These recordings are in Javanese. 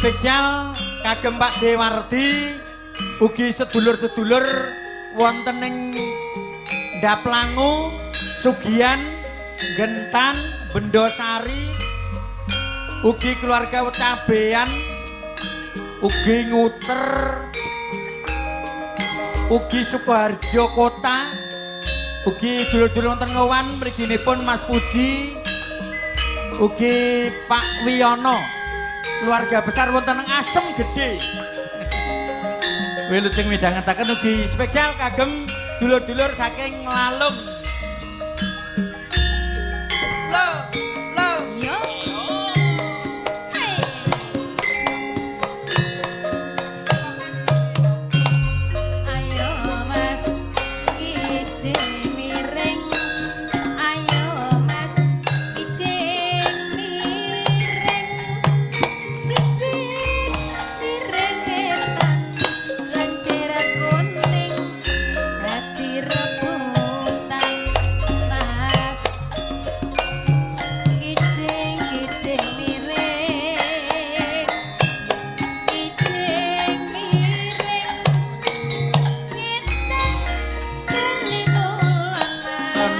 spesial kagem Pak Dewardi ugi sedulur-sedulur wonten ing Ndaplangu, Sugian, Gentan, Bendosari, ugi keluarga Cabean, ugi Nguter, ugi Sukoharjo Kota, ugi dulur-dulur wonten Ngowan mriginipun Mas Puji, ugi Pak Wiyono, keluarga besar wonten Asem Gede. Wilujeng midhangetaken ugi spesial kagem dulur-dulur saking Lalung.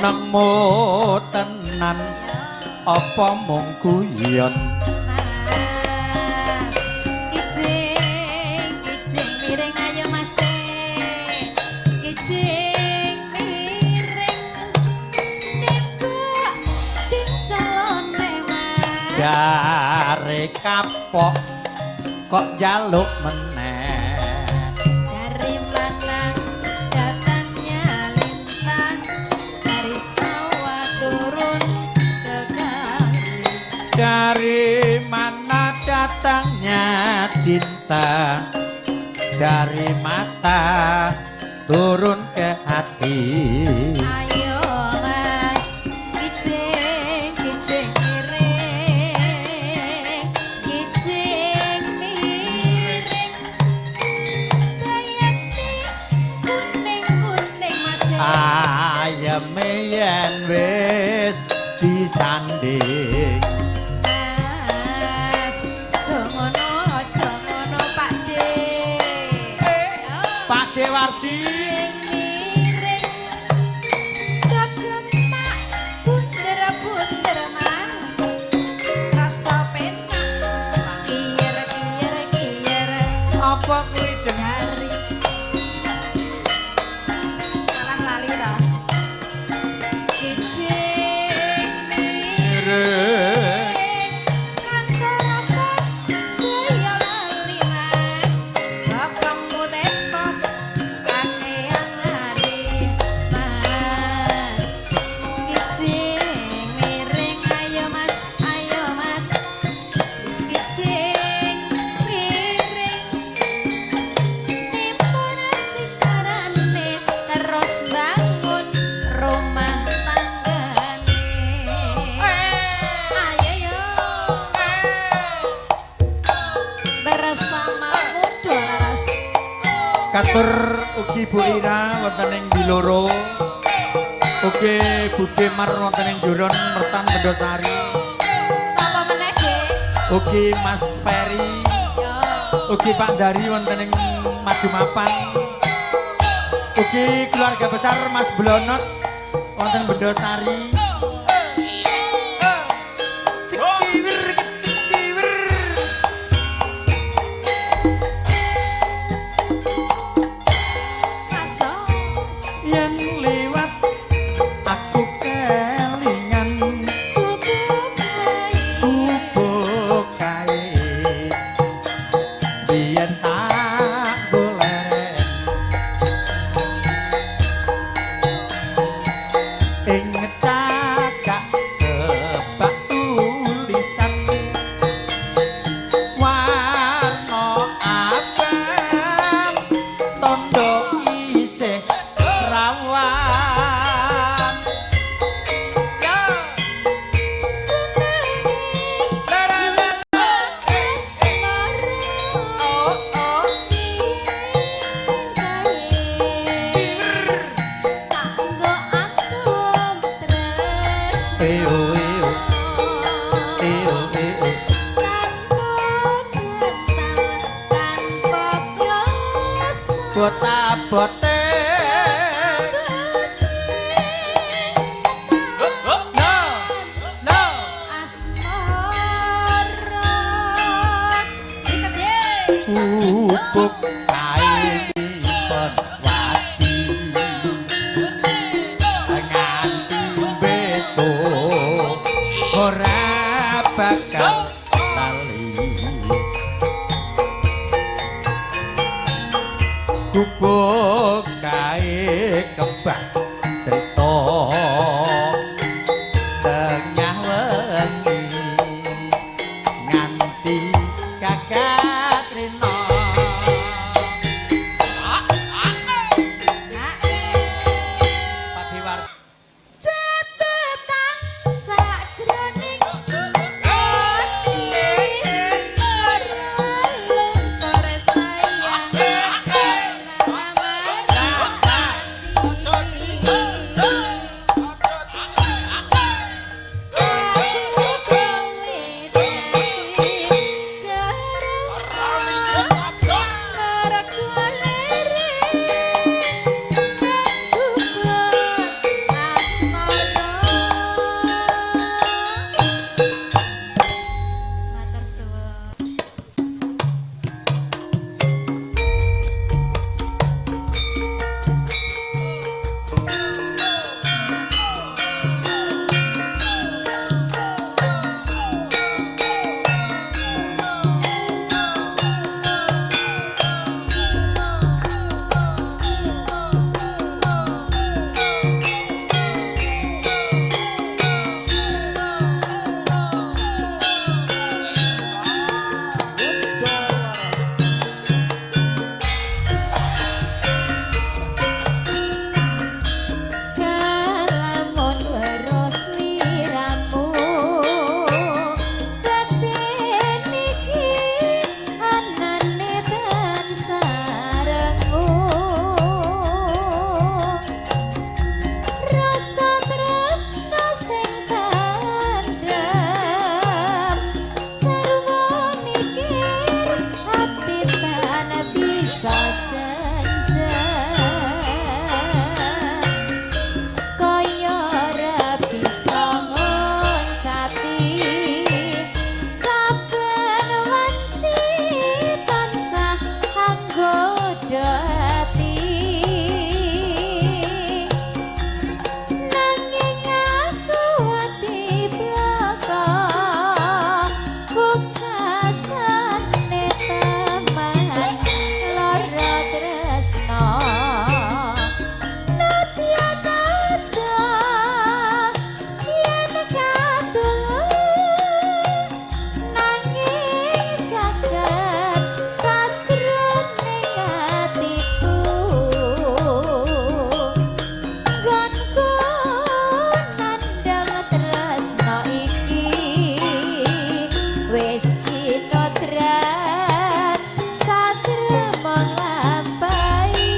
Nemu tenan apa mung guyon Mas kijing miring ayo Mas kijing miring tembok dicalone Mas jare kapok kok njaluk meneh dari mana datangnya lintang dari sawah turun ke kali dari mana datangnya cinta dari mata turun ke hati ayo Mas kijing miring kijing miring bayati kuning Mas ayeme yen wis disanding Mas jangono Pak De Pak Dewardi kijing miring dagemak bunder Mas rasa penak kiyer apa kuwi jeneng hari sekarang lali dah kijing miring kantor bos boyo lali Mas bapakmu tepos kakean hari Mas kijing miring ayo Mas kijing miring timpun sikarane terus bangun rumah tanggane ayo yo bersama muda laras katur ugi Bu Ira wonten ing Biloro ugi Bude Mar wonten ing Juron Mertan Bendosari sapa meneh Ge ugi Mas Ferry yo ugi Pak Dari wonten ing Maju Mapan ugi keluarga besar Mas Blonot wonten Bendosari maso yang liwat aku kelingan bubuk bubuk kae biyen tak golek ing ora bakal lali gubuk kae kembang cerita tengah wengi nganti kakak trino Padiwar Cetetan sajroning ati lentor sayang Matur suwun. Kalamun weros liramu Batin iki anane tansah rengu Rasa tresna sing tandem Sarwa mikir ati tan bisa janjan Kaya ora bisa ngoncati saben wanci tansah anggoda ati nanging aku ati blaka bukasane teman lara tresna Nadia kata yen kadung nanging jagat sajroning atiku gonku nandang tresna iki wis kinodrat satremong lampahi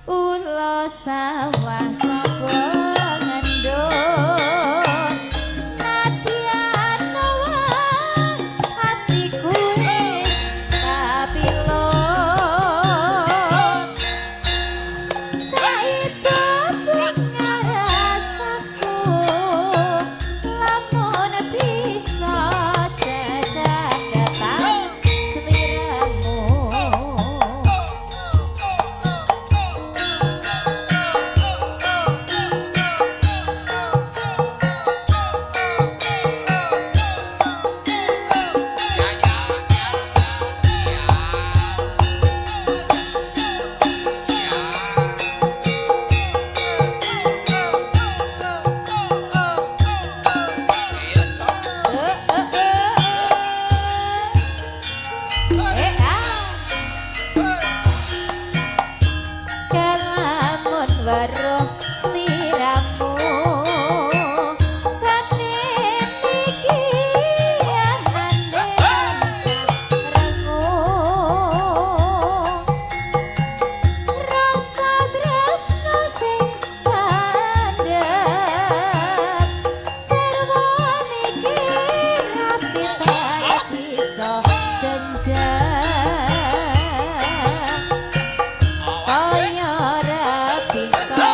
Ulo sawah sapa ngendon Nadia nawang hatiku wis kapilon Saiki bunga rasaku lamun bisa jajak datang seliramu Kalamun weruh sliramu batin iki anane rengu Rasa tresna sing tandem sarwa mikir ati tak bisa janjang Kaya ora bisa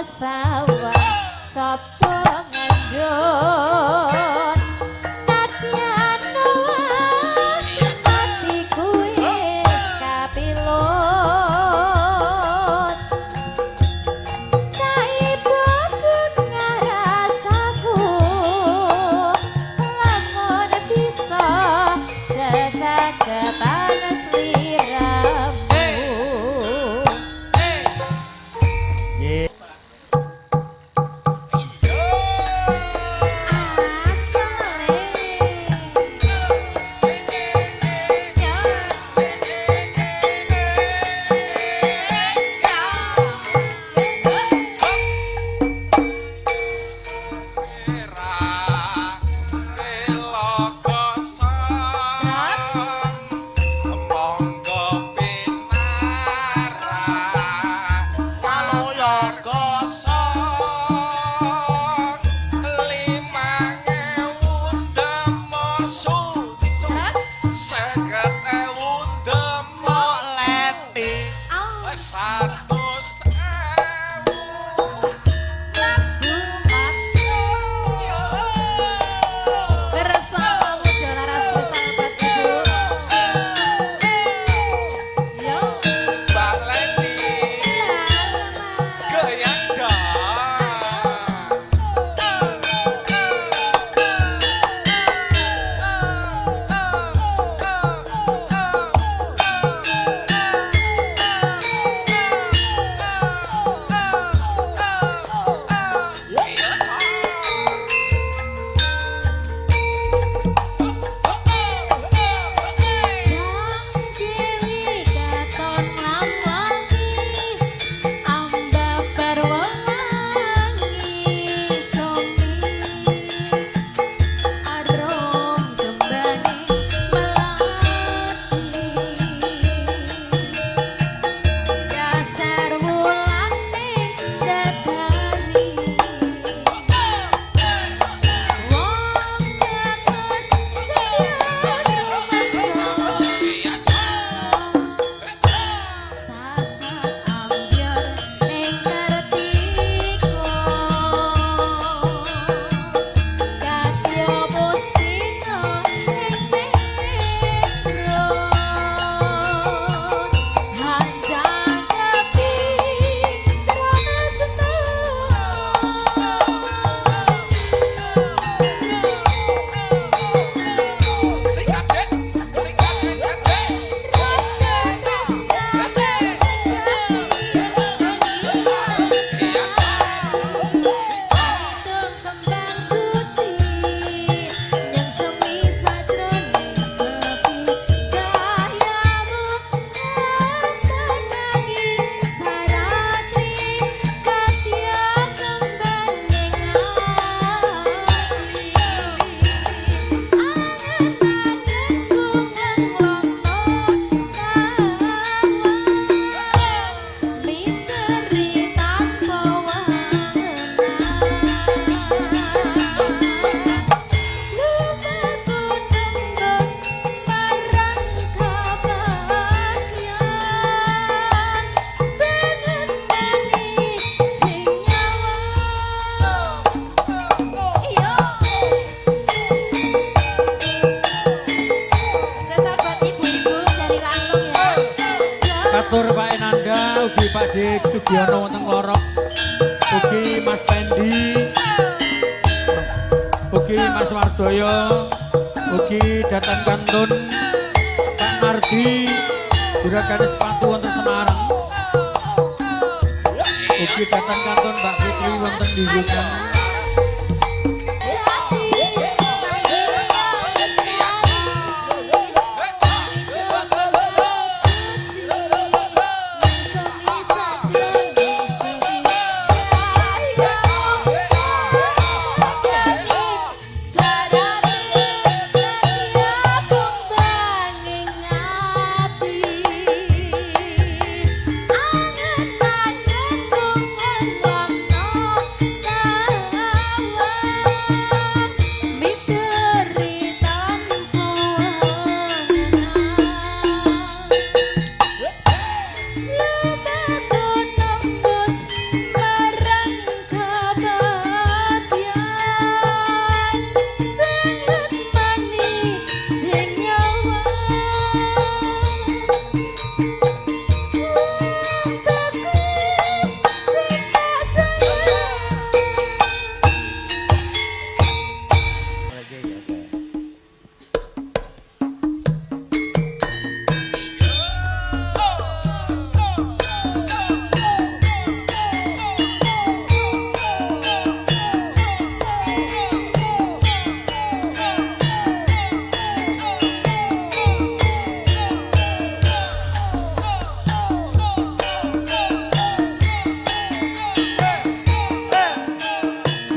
sawah sapa ngandhut Tatiana atiku wis kapilut saibu bunga rasaku lamun bisa jajak kepanas liramu Matur Pak Enanda, ugi Pak Dik Sugiono wonten Lorok, ugi Mas Pendi, ugi Mas Wardoyo, ugi Datan Kantun, Pak Mardi, Juragan Sepatu wonten Semarang, ugi Datan Kantun Mbak Fitri wonten di Yukan. Angen-angen kung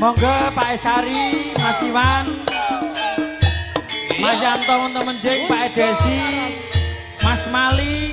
Monggo Pak Esari, Mas Iwan, Mas Yanto temen Jeng, Pak Edesi, Mas Mali.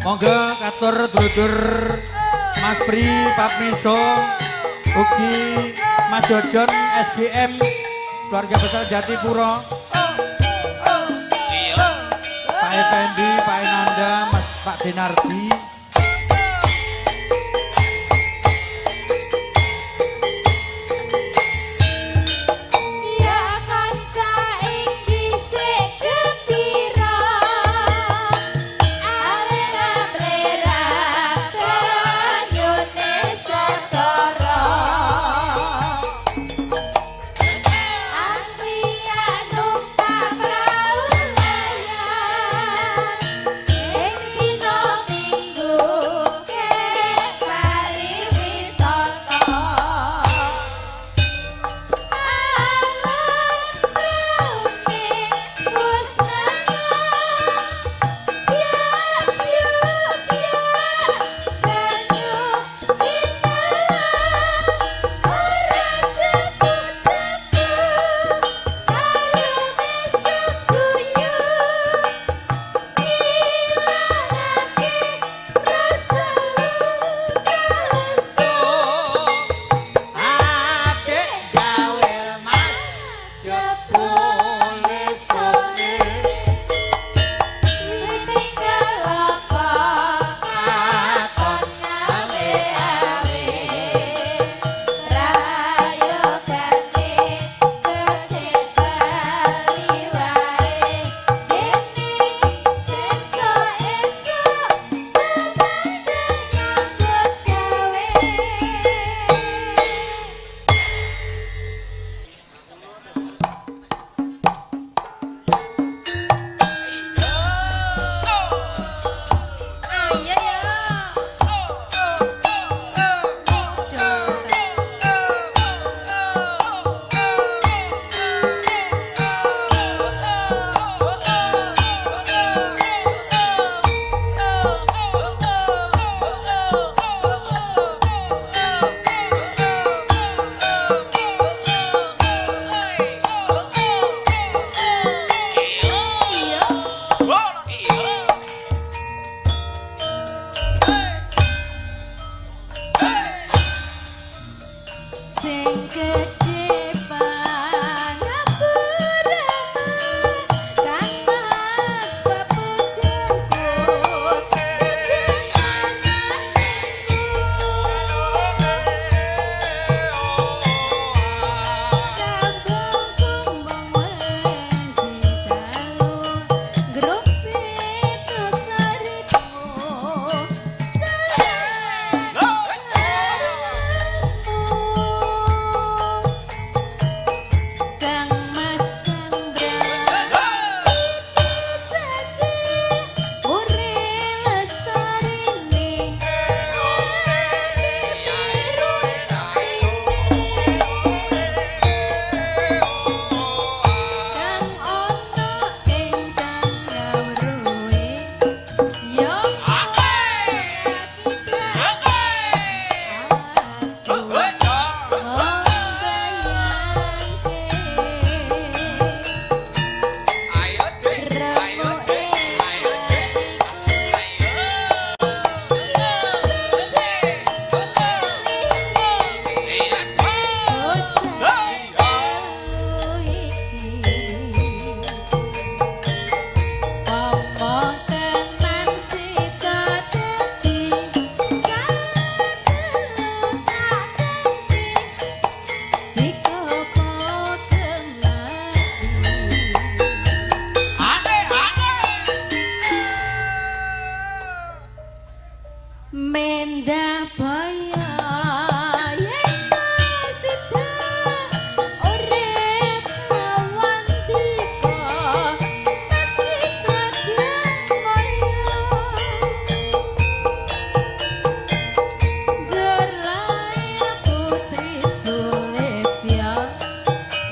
Monggo katur dulur Mas Pri, Pak Miso, ugi Mas Jojon, SGM, keluarga besar Jatipuro, Pak Effendi, Pak Enanda, Mas Pak Denardi. Minggu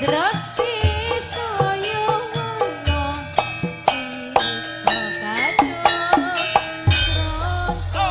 Terus disuyung no kadung sroko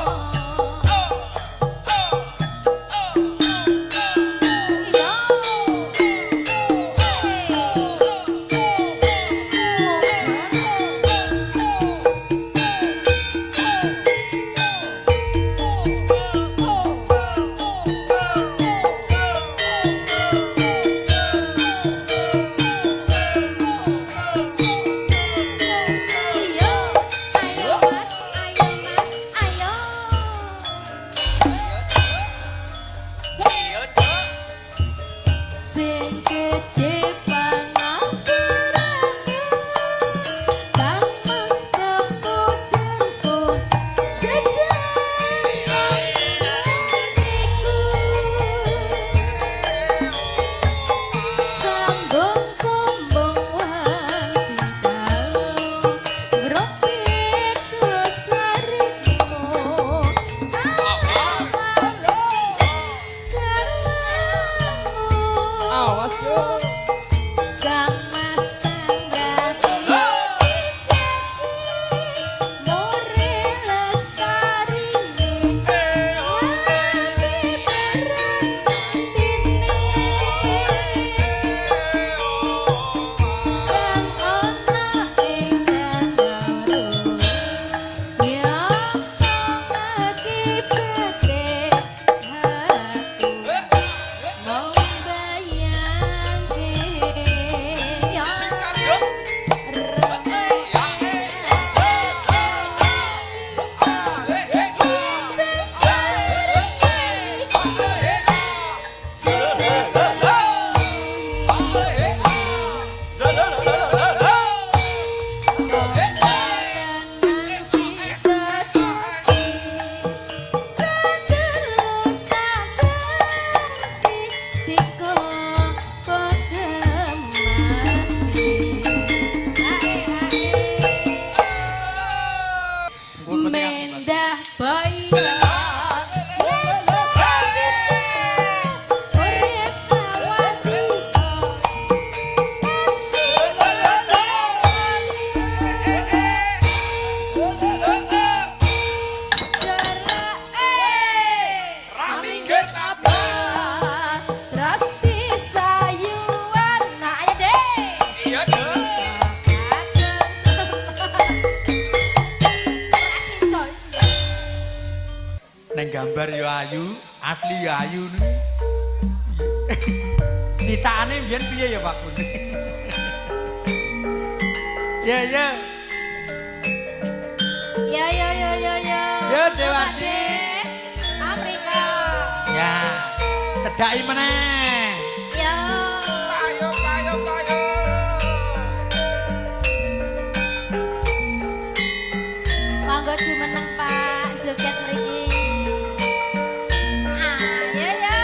sing gedhe pangapuramu kang mesti jemput sambung kumbung wanci dalu ngrokit dosarimu Awas yo. Kang Mas Kandrati More Lestarini Hati berantini Kang ana ing dandaru Ya akibate hati mau bayangke ya Mendah boyo urip lawasita Raminggir kabeh. terus disayuan nak ya deh Iya, Dek. Neng gambar yo ayu, asli yo ayu nih. Citakane mbiyen piye ya Pak Kun? Ya ya. Ya ya ya ya ya. Ya, Dewati. Amerika. Ya. Cedhaki meneh. Ya. Tayo, tayo, tayo. Monggo jumeneng Pak joget mriki. Ah, ya ya.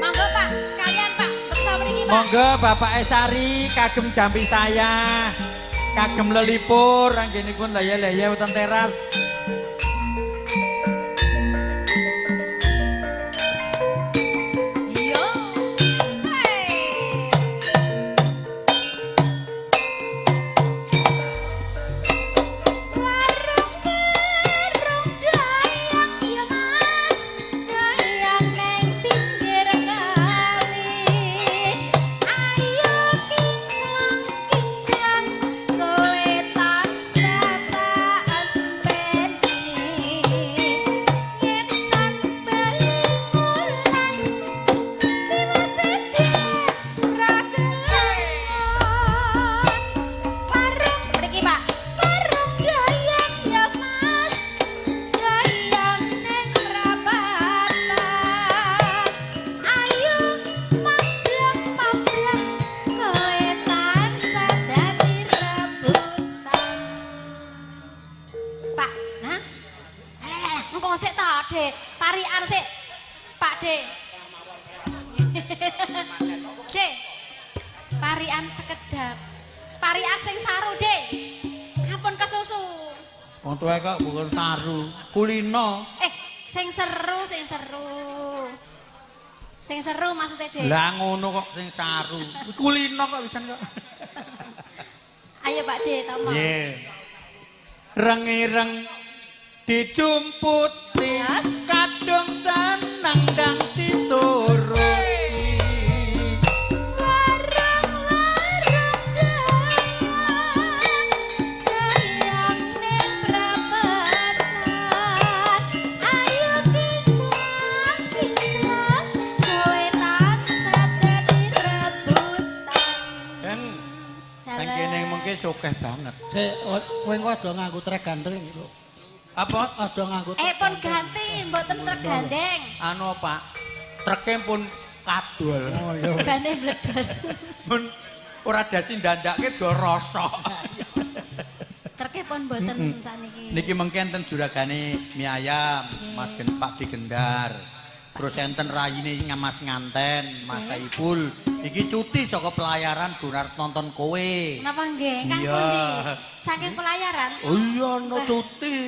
Monggo Pak, sekalian Pak, beksa mriki Pak. Monggo Bapak Esari kagem jampi saya. Kagem lelipur anggenipun laya-laya wonten teras. Yo. Hey. Warung-warung dayang ya Mas, dayang neng pinggir kali. Ayo kinclang-kinclang kowe tansah tak enteni. Yen tan bali mulan warung mriki Pak, warung dayang ya Mas, dayang neng prabatan. Ayo mambleng-mambleng kowe tansah dadi rebutan. Pak, nah, engko sik ta, Dek, parikan sik. Pak Dek. Dek, parian sekedap. Parian sing saru, Dek. Ampun kesusu. Wong tuwa kok bukan saru, kulino. Sing seru, sing seru. Sing seru maksudnya, Dek. Lah ngono kok sing saru. Kulino kok pisan kok. Ayo Pak De, tomo. Nggih. Reng-ireng dijumputi Yes. kadung seneng ndang dituruti. Nang kene mungkin sukeh banget. Dek, kowe engko aja nganggo trek gandeng lho. Apa? Aja nganggo trek. Pun ganti, mboten trek gandeng. Anu Pak, treke pun kadul. Oh iya. Bane bledos. Pun ora dasi ndandake do rasa. Treke pun mboten saniki. Niki mengke enten juragane mie ayam, Mas Pak Digendar. Terus enten rayine Mas Nganten, Mas Saipul. Iki cuti saka pelayaran durart nonton kowe. Napa nggih? Kang Iya. pundi? Saking pelayaran. Oh iya no cuti.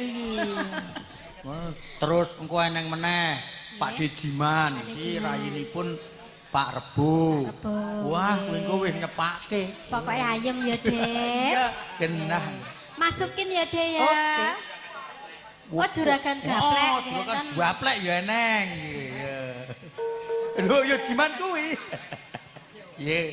Terus engko eneng meneh Pak Dejiman. Iki rayinipun Pak Rebo. Wah, kowe engko wis nyepake. Pokoke ayem ya, Dek. Iya, genah. Masukin ya, Dek ya. Oh, juragan gaplek. Oh, juragan gaplek ya eneng. Iya. Lho, ya Jiman kuwi. Iya.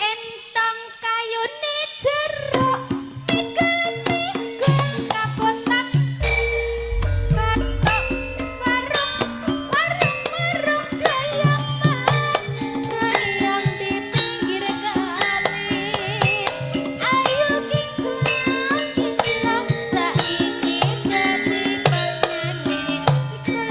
Entong kayune jeruk mikul-mikul kapotan batok warung dayang mas dayang di pinggir kali ayo kinclang saiki dadi penyanyi mikul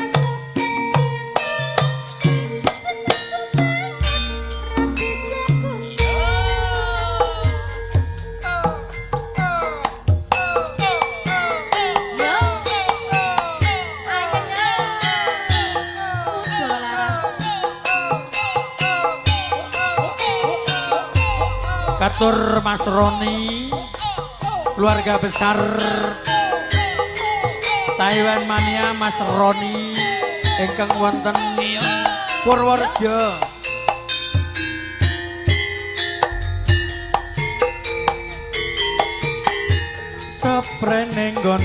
Katur Mas Roni, keluarga besar Taiwan Mania Mas Roni ingkang wonten Purworejo. Seprene nggon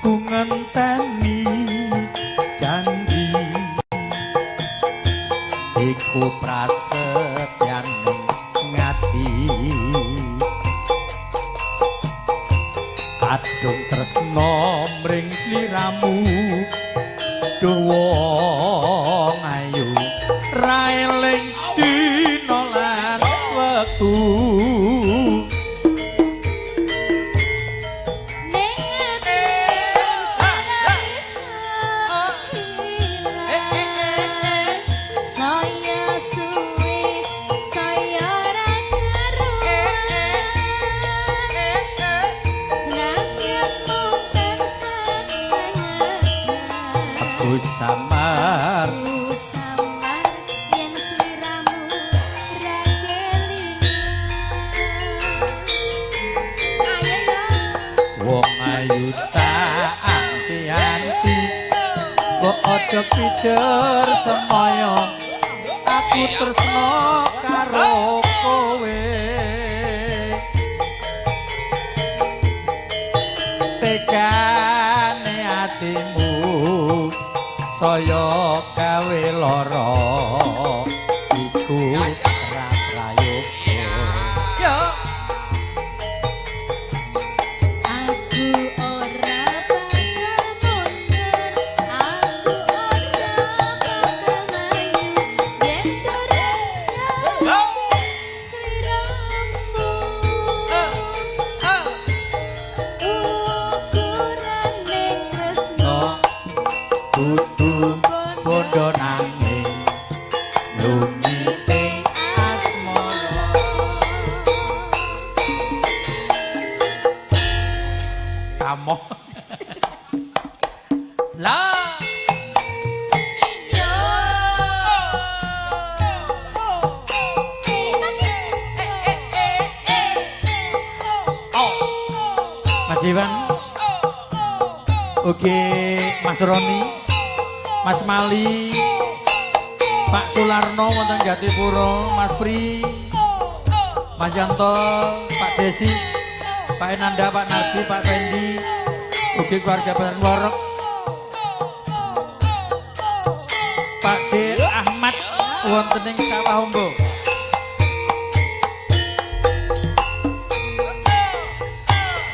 ku ngenteni janji iku prasetyaning ngati kadung tresno mring sliramu dawa ayu raeling dina lan wektu samar yen sliramu wong ayu tak anti-anti kok aja pijer semaya aku tresno karo kowe tekane atimu saya gawe lara iku raprayoga yo aku ora bakal mundur aku ora bakal mlayu yen ora sliramu ukurane tresno kudu padha nanging lumite asmara kamu lah Mas Iwan oke Mas Roni Mas Mali, Pak Sularno wonten Jatipura, Mas Pri, Mas Yanto, Pak Desi, Pak Enanda, Pak Nardi, Pak Fendi, ugi keluarga Baran Worok, Pak D Ahmad wonten ing Kawahombo.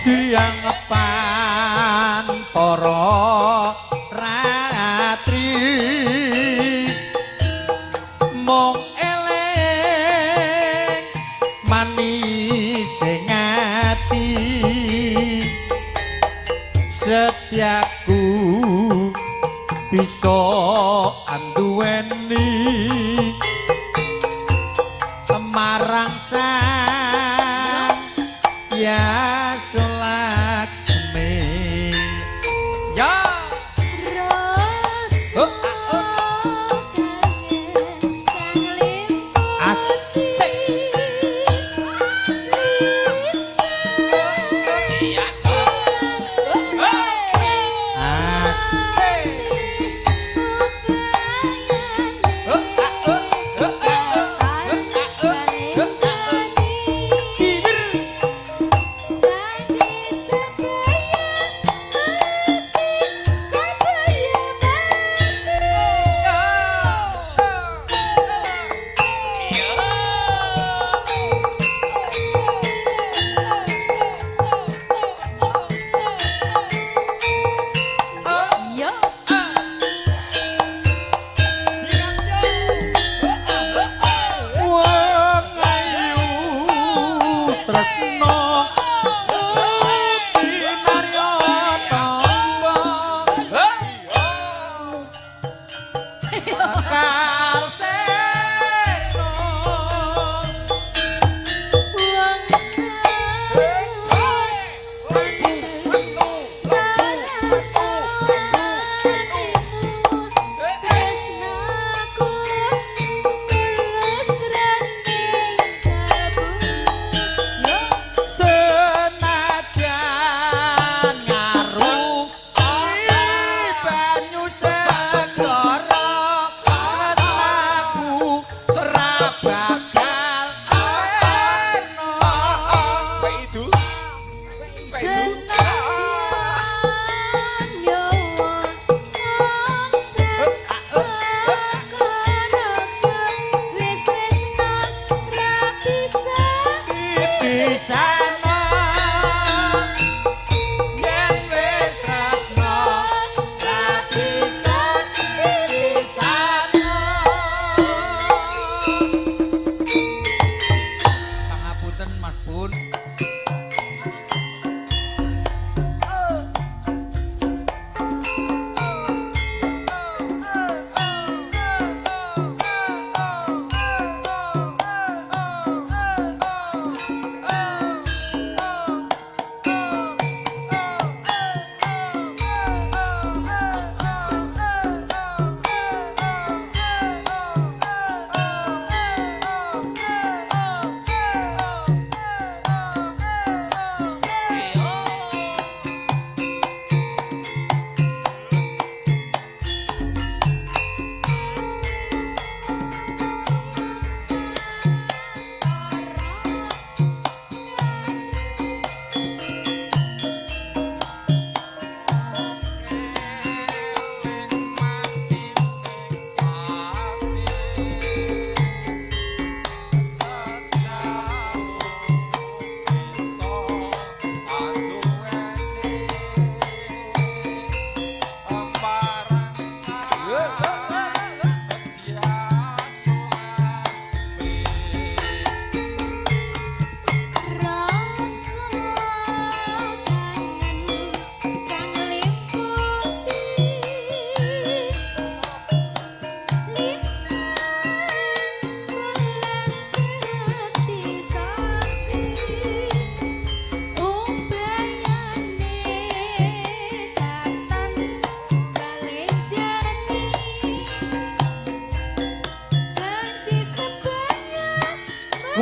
Siang ngepan para ratri mung eling manis sing ati setiaku bisa anduweni marang sang ya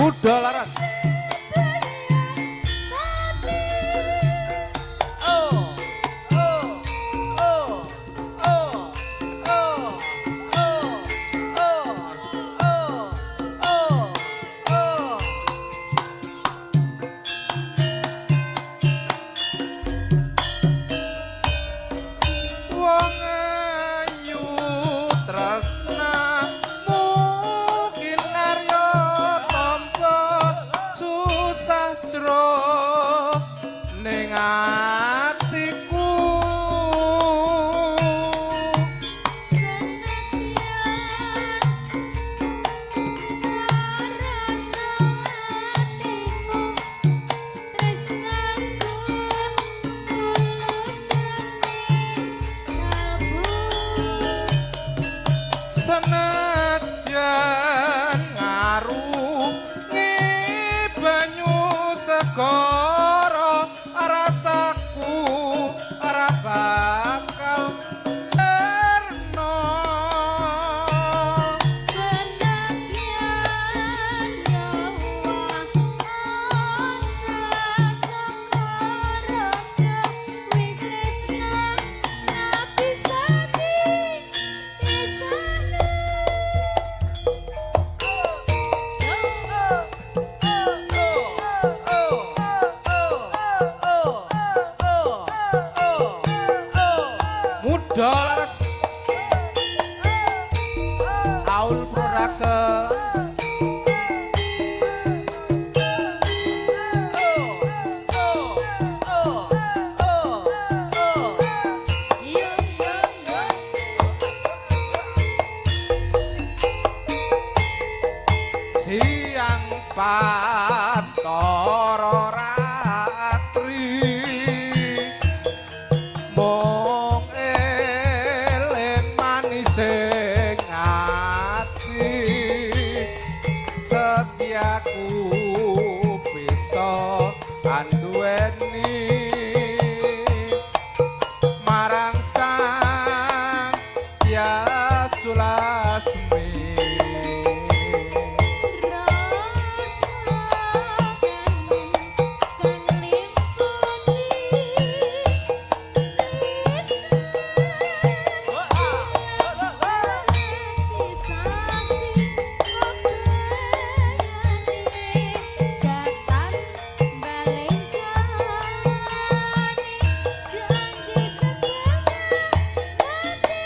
Muda laras. Senajan ngarungi banyu segara rasaku ora bakal terno Senadyan nyawa onsa sakara wis tresna napisati pisane Muda laras Aul Production yo yo yo siang pantoro ratri mung eling manise ngati setiaku bisa anduweni marang sang Yasulasmi rasa kangen kang limpati sasi kebayane datang balen jalani janji setia mati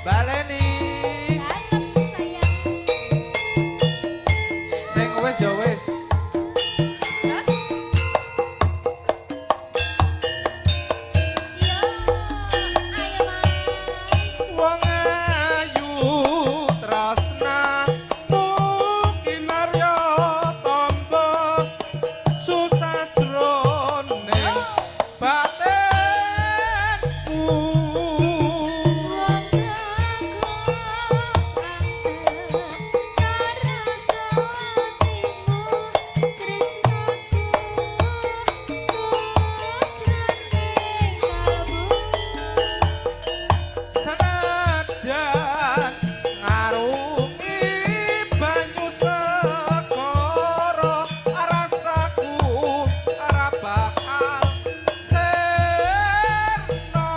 baleni dalam sayang sing wis ya wis terus yo ayo mas wong ayu tresnamu kinarya tamba susah jroning batenku wong agus antep karasa atimu tresnaku kusane kalbu senajan ngarungi banyu segara rasaku ora bakal serno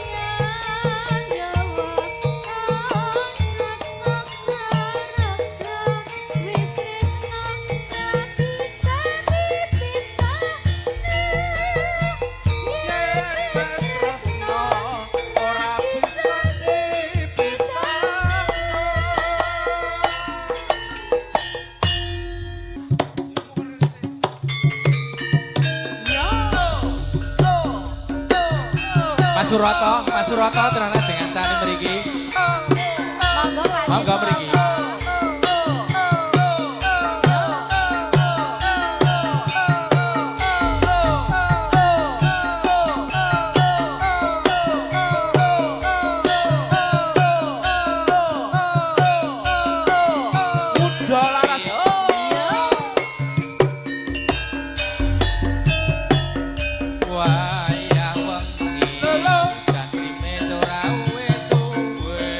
senadyan nyawa oncak sakaraga wis tresna napisani pisane yen wis tresna ora bisa dipisah Mas Suroto tenan jenengan cani mriki. monggo Pak Monggo Desa. mriki. muda laras Wayah wengi dan krimis ora wis suwe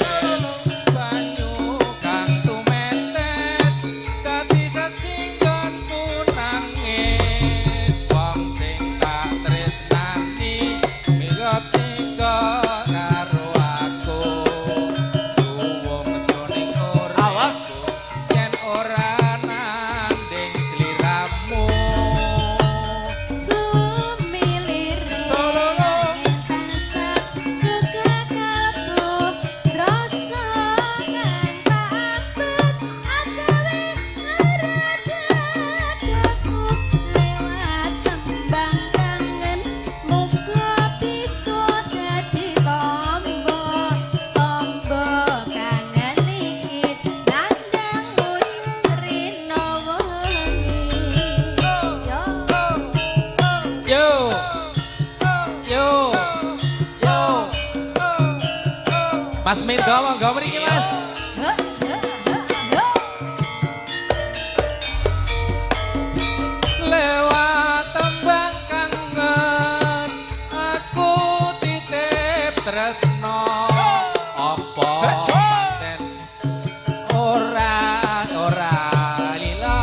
banyu kang tumetes dadi sesinggonku nangis wong sing tak tresnani migot tinggo karo aku suwung jroning uripku yen ora nanding sliramu Sumilir Yo. Mas Mirgo monggo mriki Mas. Heh, heh, heh, heh. Lewat tembang kangen aku titip tresno apa pancen ora lila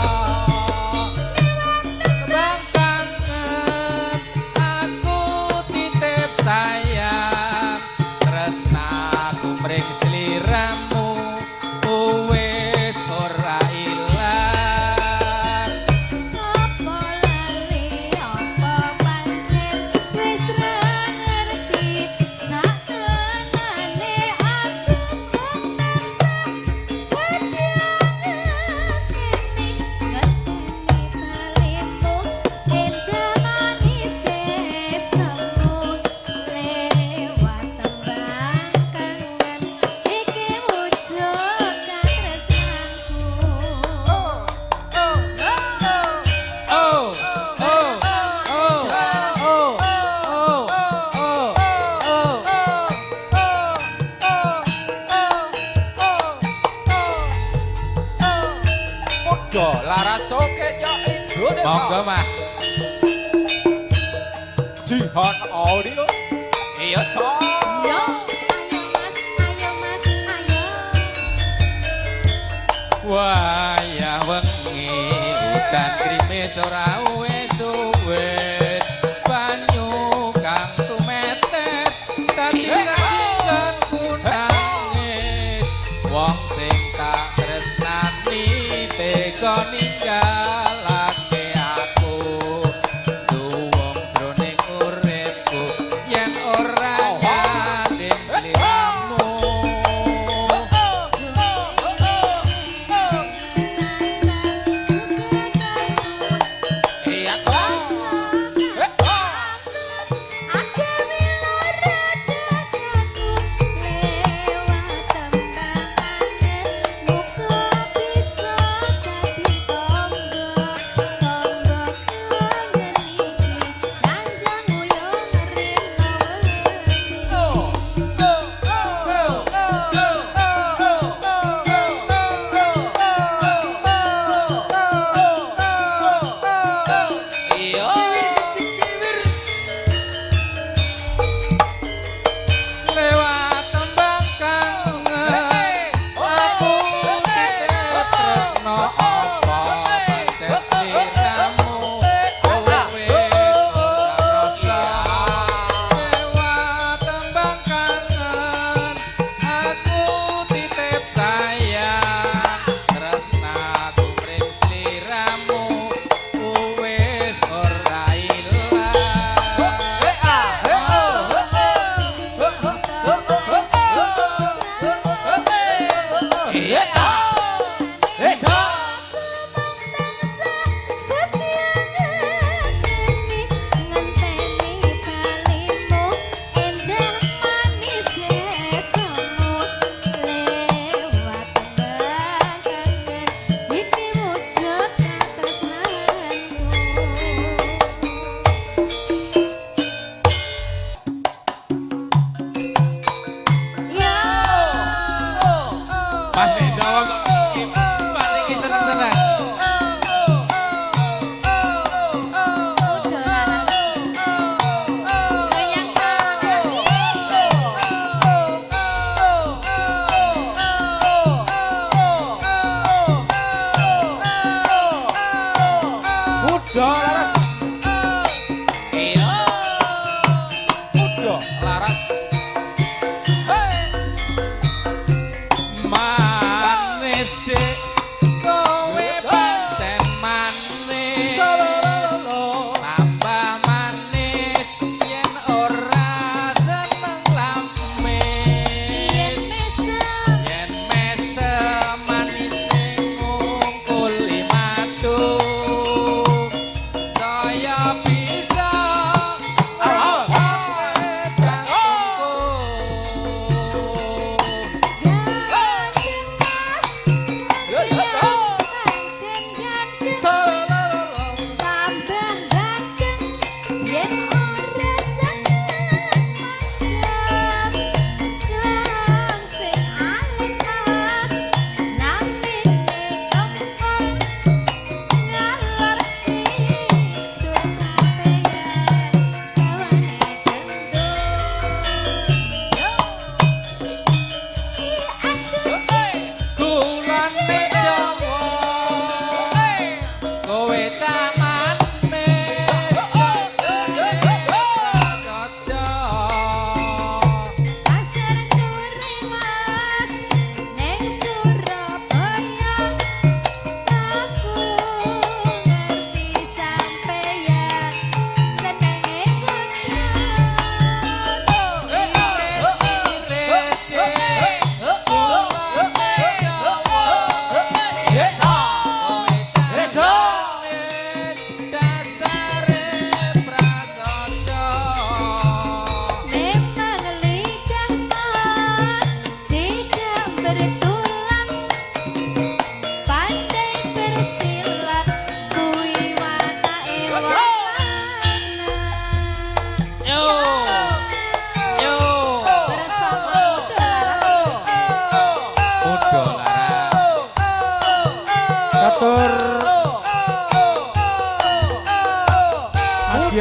tembang kangen aku titip sayang tresnaku mring sliramu wis ora ilang. Apa lali apa pancen wis ra ngerti sakenane aku kok tansah setia ngenteni balimu endah manis semu lewat tembang kangen iki wujud katresnanku. Muda larat soket ya Indonesia. Monggo Mas. Jihan audio. Iya, Cok. Yo, ayo mas, ayo. Wayah wengi udan krimis ora wis suwe banyu kang tumetes dadi kasihan kunangis wong sing tak tresnani tega ninggalake aku suwung jroning uripku yen ora nyaden sliramu.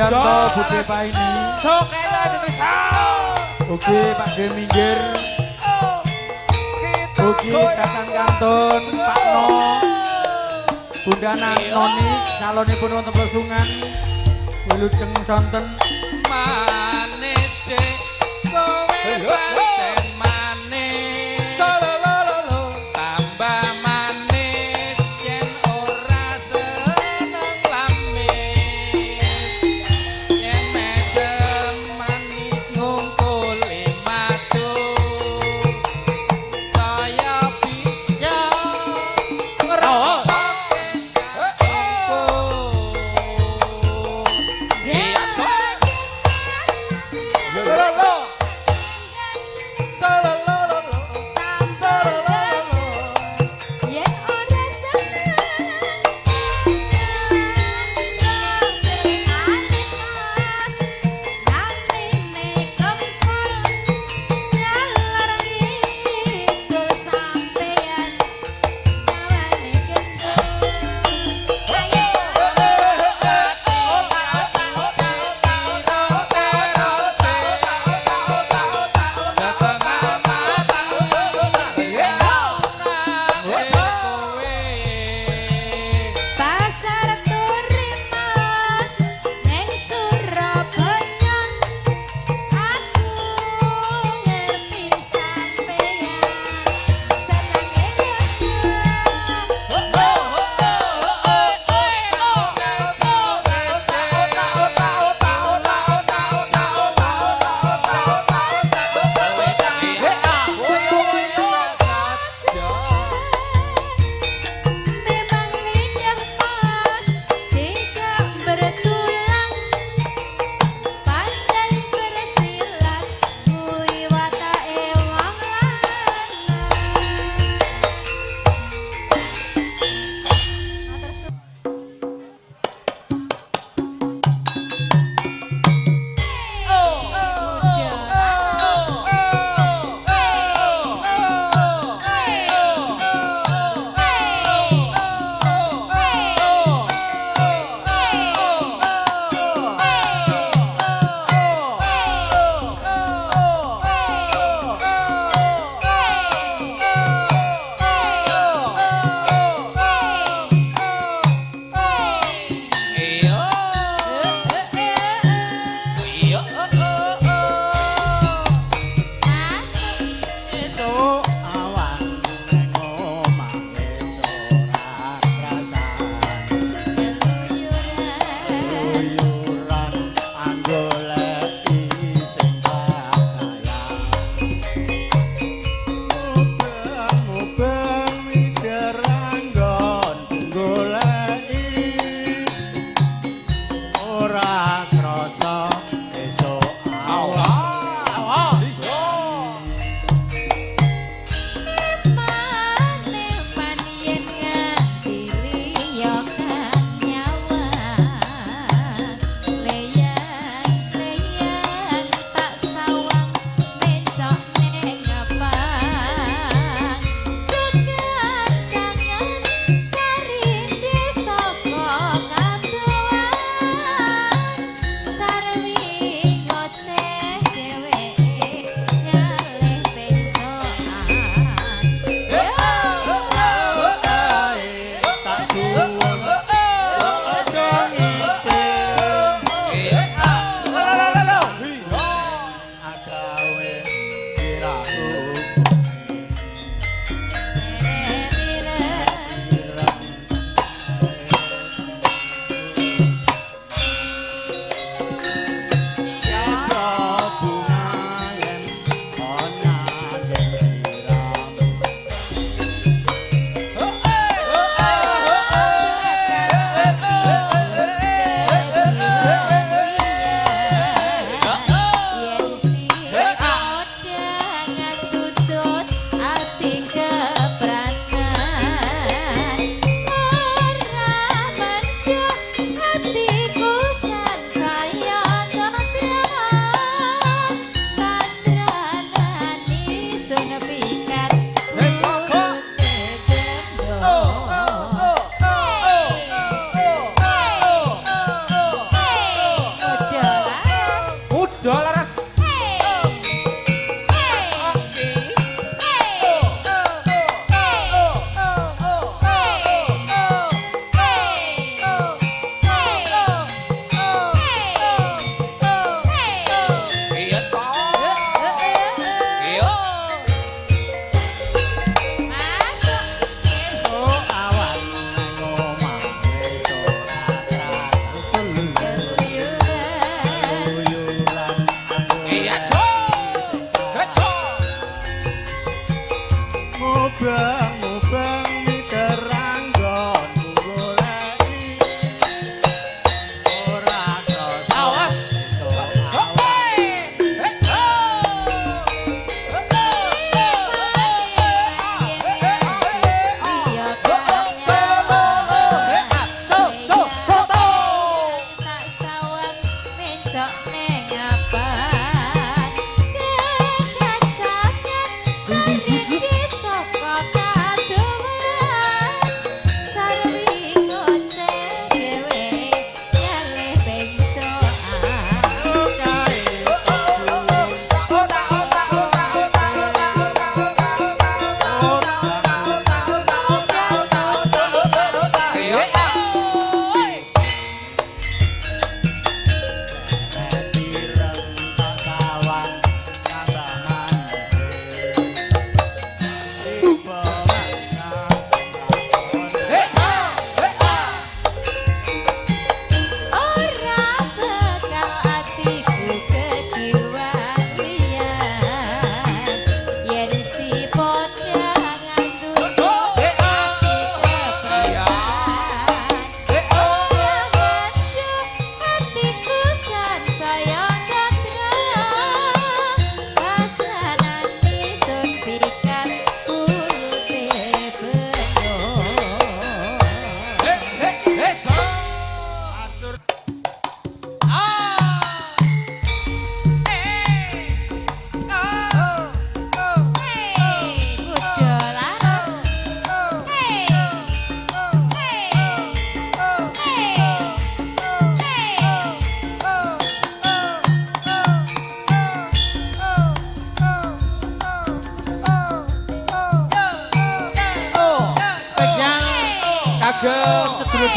Yanto Bude Paini Joget Indonesia. Ugi Pak De minggir Ugi Kakang Kantun Pak No Bunda Noni calonipun wonten Pesungan wilujeng sonten Manis dek kowe pancen manis solololo tambah manis yen ora seneng lamis yen mesem manis ngungkuli madu saya bisa ngerokok Iya,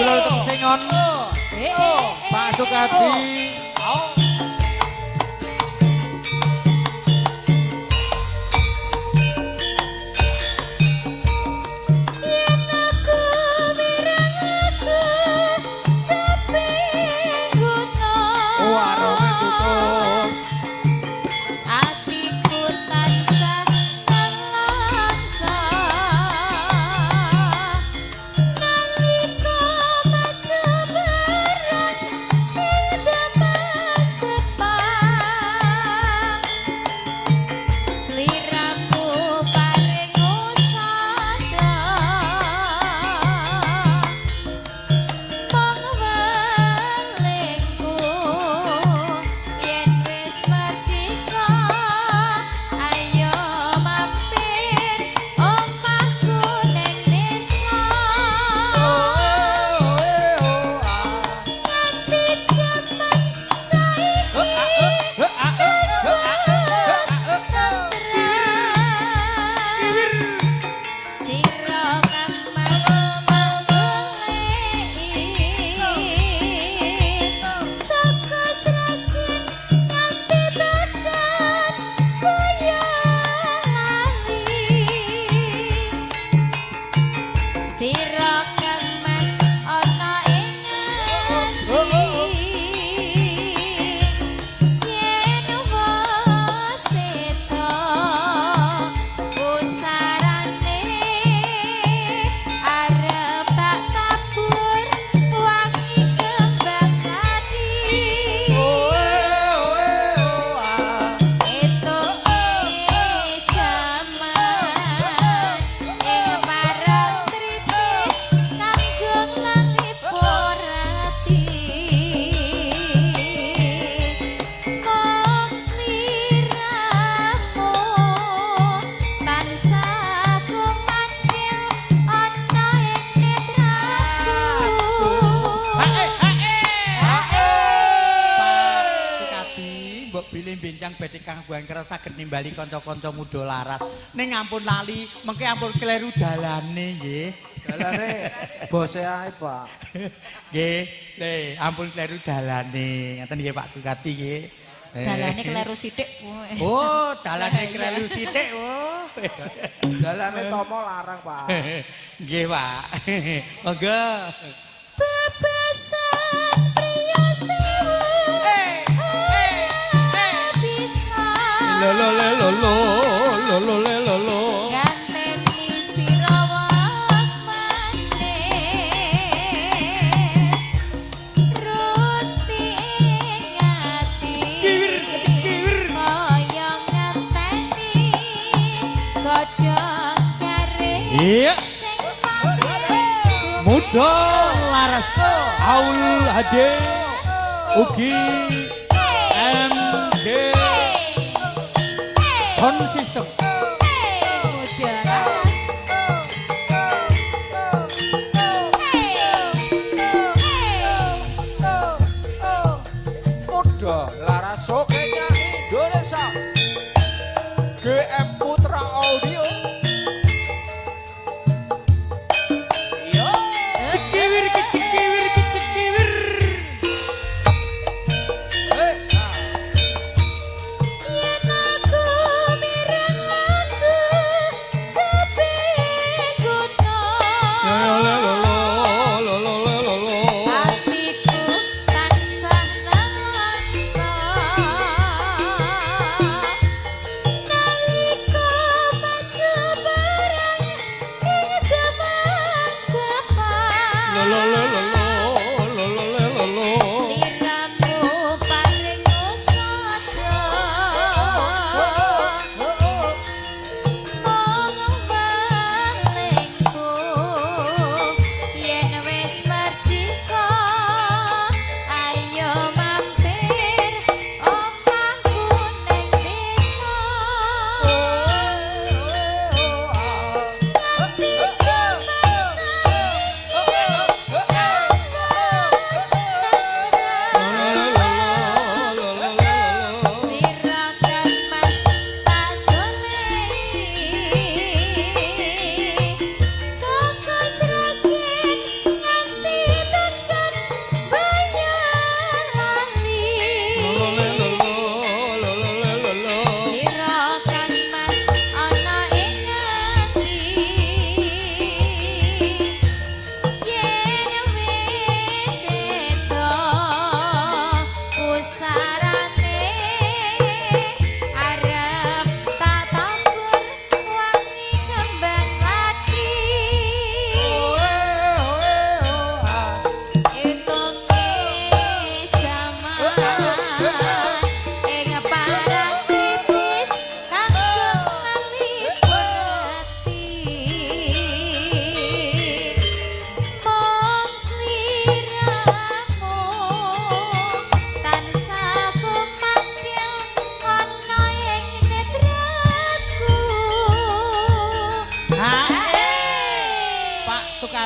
Sedulur Tengsengon, Pak Sukadi. Warunge tutup. Atiku tansah nelangsa nalika maju barang ing jaman Jepang sliramu paring usada mangwelingku yen wis merdeka ayo mampir omahku ning desa nganti jaman saiki sira kang mas saka sragen nganti tekan Boyolali sira kang mas ana ing yen wis seto usarane arep tak tabur wangi kembang tadi itu jaman ing marang tritis kanggung langipurati mong sliramu tansah kumanggil ana ing netraku Sukadi, mbok bilih benjang badhe kangguan kira saged nimbali kanca-kanca muda laras. Ning ampun lali, mengke ampun kleru dalane nggih. Dalane bose ae, Pak. Nggih, le ampun kleru dalane. Ngaten nggih Pak Sukadi nggih. dalane kleru sithik Oh, dalane kleru sithik. Oh. Dalane tomo larang, Pak. Nggih, Pak. Monggo. bebasan priya sewu bisa Lolo. nganteni sira manis ruti ing ati kaya ngenteni godhong garing Iya, sing panggil muda laras. Aul hade ugi MG sound system. Udah laras sokenya Indonesia. GM Putra Audio. Yo. Kiwir kicikiwir. Hei, Yen aku mireng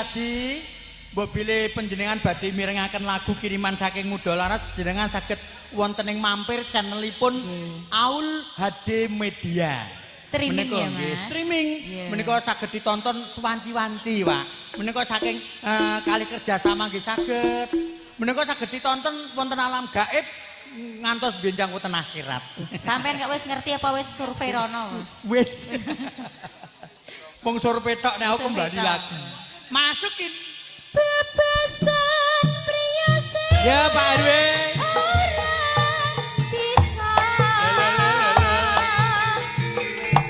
Laji, mbok bilih panjenengan badhe mirengaken lagu kiriman saking Muda Laras, jenengan saged wonten ing mampir channelipun Aul HD Media. Streaming Menika ya, nggih, Mas. streaming. Iya. Menika saged ditonton sewanci-wanci, Pak. Menika saking kali kerjasama nggih saged. Menika saged ditonton wonten alam gaib ngantos benjang wonten akhirat. Sampean gak wis ngerti apa wis survei rono? Wis. Wong survei tok nek aku kembali Survei tok. lagi. Masukin. Bebasan pria Ya, Pak RW. bisa.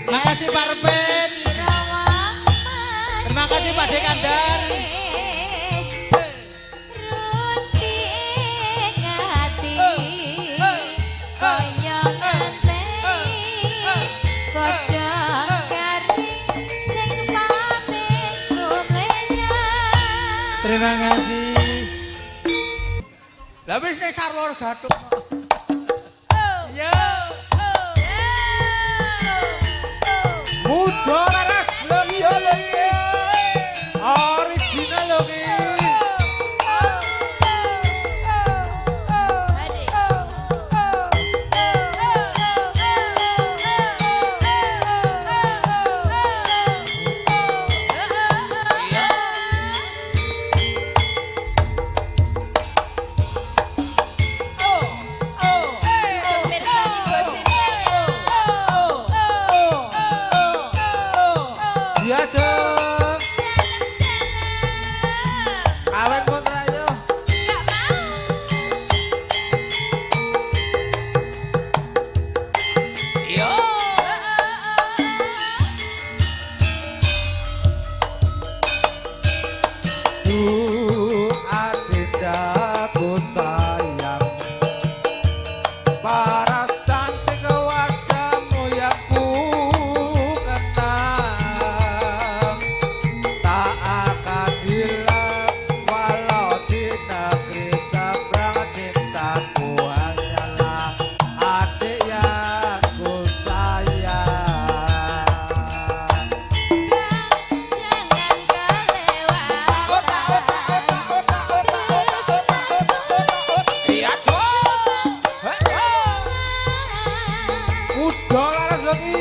Makasih Pak Repen. Terima kasih Pak Dekandar. Terima kasih. Lah wis nek sarwar gathuk. Yo. Muda Laras lagi lagi. Original lagi. Dia dong. Kawin putra itu. Adindaku sayang, paras cantik wajahmu yang ku kenang, tak akan hilang walau di negeri seberang. Cintaku hanyalah adik yang ku sayang. Muda Laras lagi.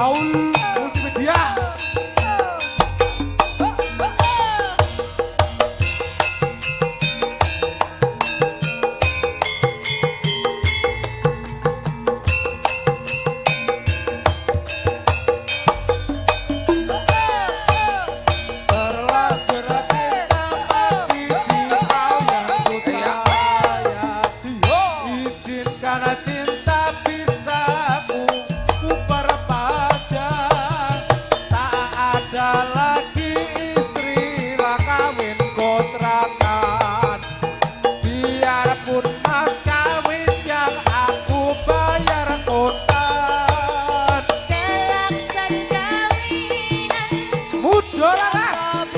Aul Multimedia. Terlanjur cinta mati di kau yang ku sayang. Izinkan cinta bisa ku perpanjang. Tak ada lagi istri lah kawin kontrakan. Biarpun mas kawin yang aku bayar kontan. Muda Laras.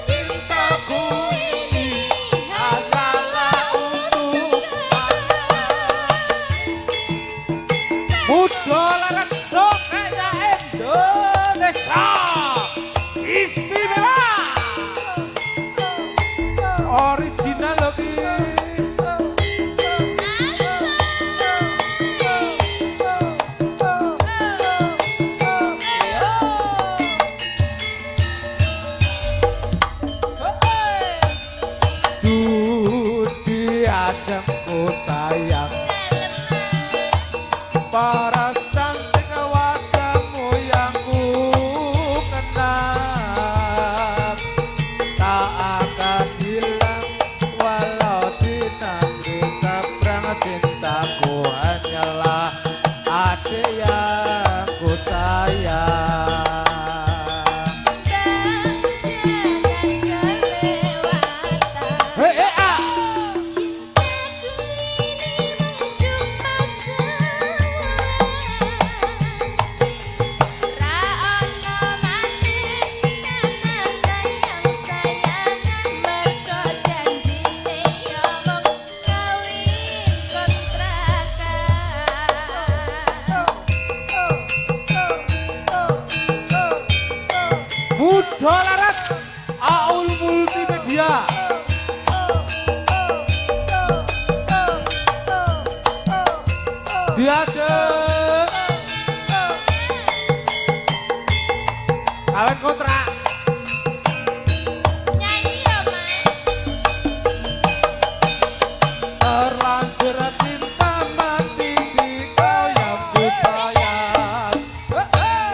Cintaku ini adalah untuk Muda Laras Jogetnya Indonesia istimewa. Original lagi. Dunia jengku sayang, paras cantik wajahmu yang ku kenang, tak akan hilang walau di negeri seberang. Cintaku hanyalah adik yang ku sayang. Diajeng kawin kontrak Nyanyi ya Mas. terlanjur cinta mati di kau yang ku sayang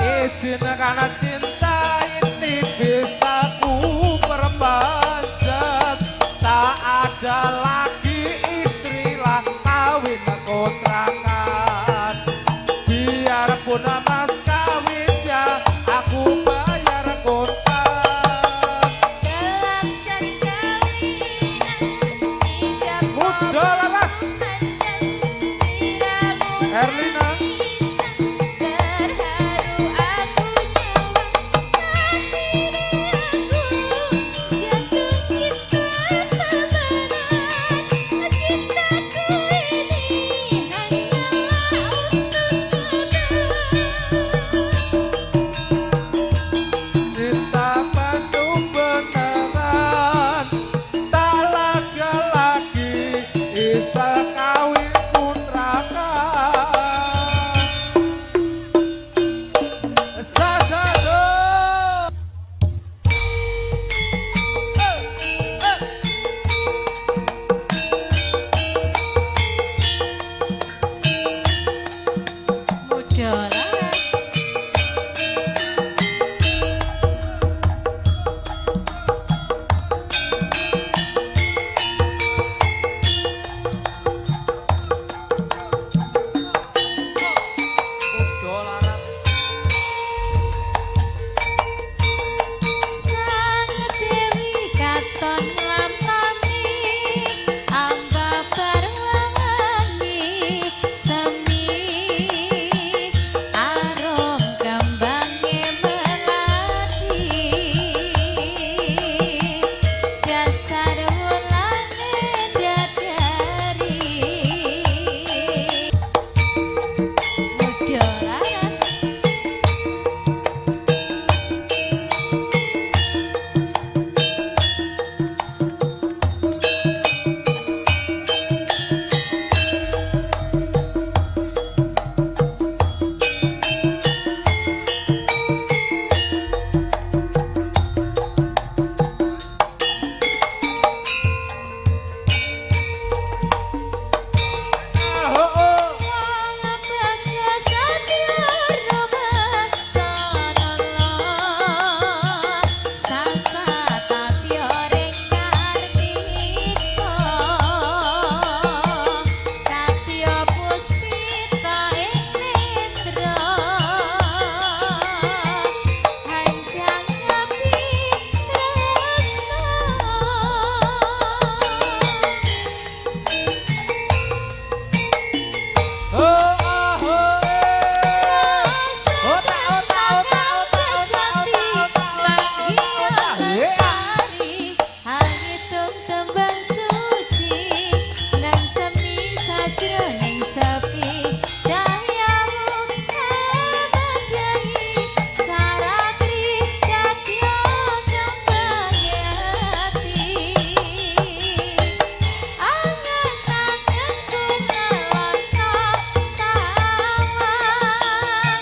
izin karena cinta ini bisa ku perpanjang tak ada lagi istrilah kawin kontrakan biarpun mas kawinnya aku bayar kontrak Dalam sari kawinan ijab muda laras panjang siramu Erlina terharu aku nyawang akhirnya aku jatuh cinta beneran cintaku ini hanyalah untuk cinta padu beneran tak lagi istilah kawin kontrakan Sasado muda laras. Sang Dewi katon lampami amba barwangi semi arom kambange melati dasar wulane dadari muda laras.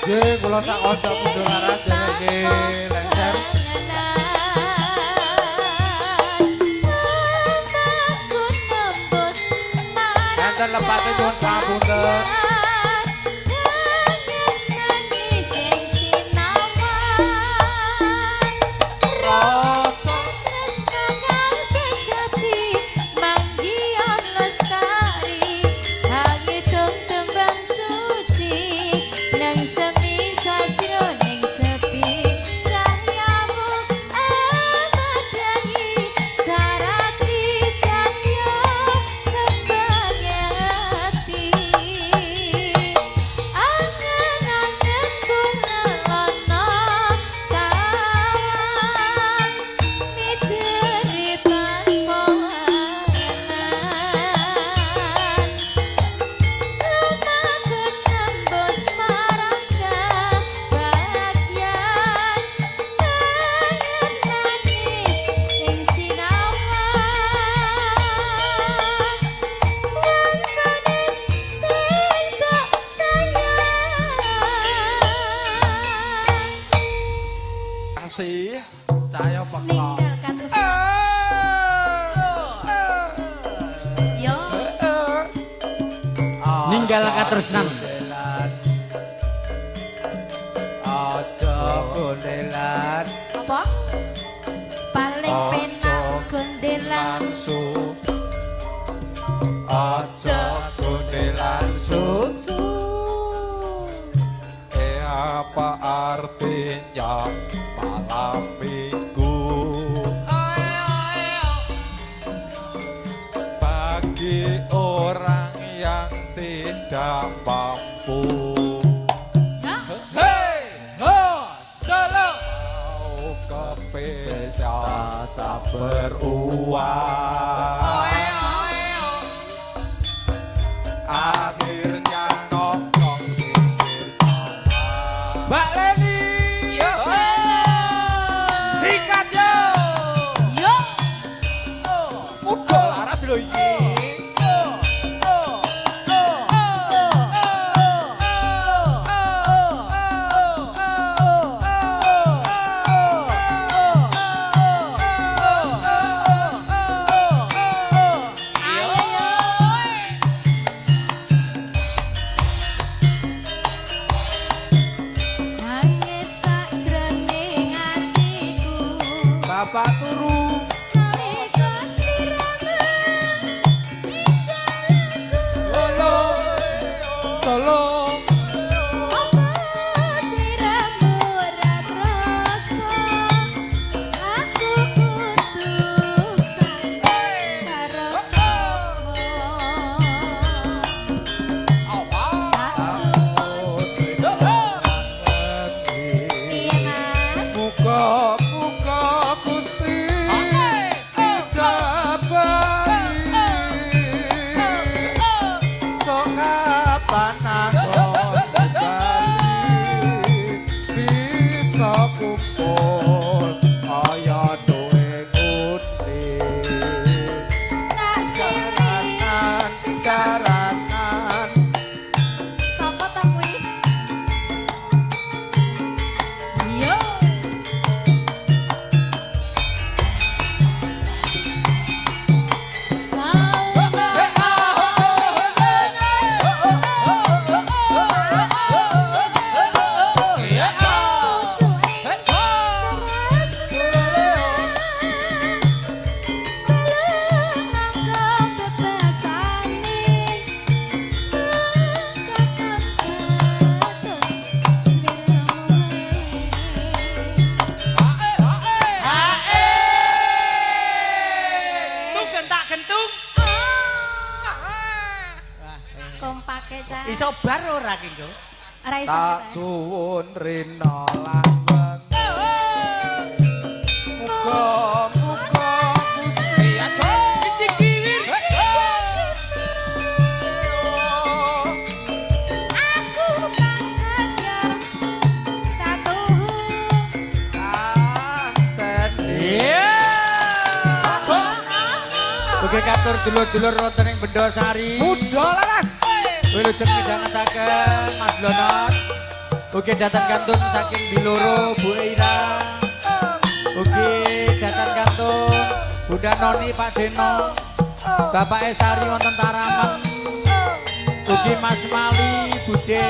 Nggih, kula sak kanca muda laras nggih lengser. Enten lepate nyuwun pamunten. Rasa enggal katresnan. Aja gondelan Apa? Paling penak gondelan. su. Aja gondelan susu. Apa artinya malam minggu bagi orang yang tidak mampu? Hei, ho, solo. Mau ke pesta tak beruang, akhirnya nongkrong di sana. Mbak Leni. Yo. Sikat yo. Yo. Udah laras lho iki. Nangis sajroning atiku. Bapak turu. Nalika sliramu Solo. Solo. apa sliramu ora krasa. Aku kudu sampai karo sapa. Iya Mas. Muga-muga Gusti ijabahi. Sok kapan aku kembali bisa kumpul kaya duwe kunti. Nak sini Saranan sapa ta kuwi? Yo. Tugen tak gentung. Kompake cah. Iso bar ora ki, Nggo? Ora iso. tak suwun rina langgeng. Muga-muga Gusti Aku kang setia satu Iya. Oke katur dulur-dulur wonten ing Bendosari. Budha laras. Wilujeng midhangetaken Mas Blonot. Ugi datang kantun saking Biloro Bu Eira. Ugi datang kantun Bunda Noni Pak Deno. Bapak Esari wonten Taraman. Ugi Mas Mali Bude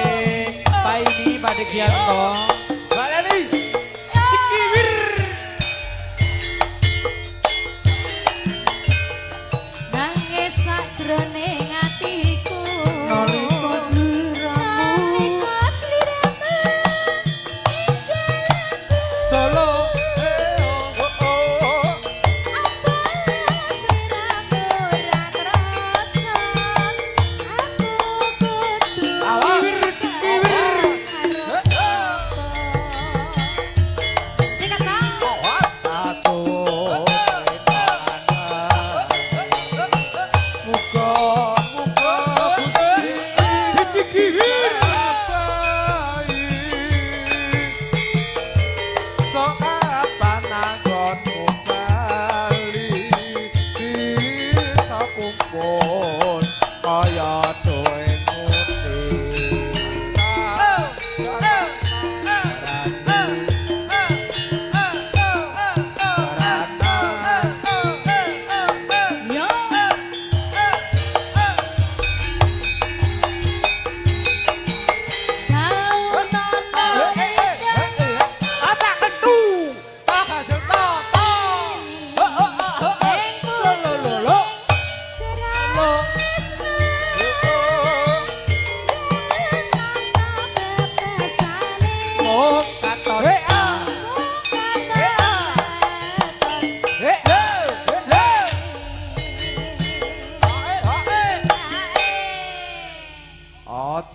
Paini Pak Degianto. Mbak Leni. nangis sajroning atiku. Nalika Nalika sliramu Solo. apa sliramu ora krasa. Aku kudu Awir, karo sapa.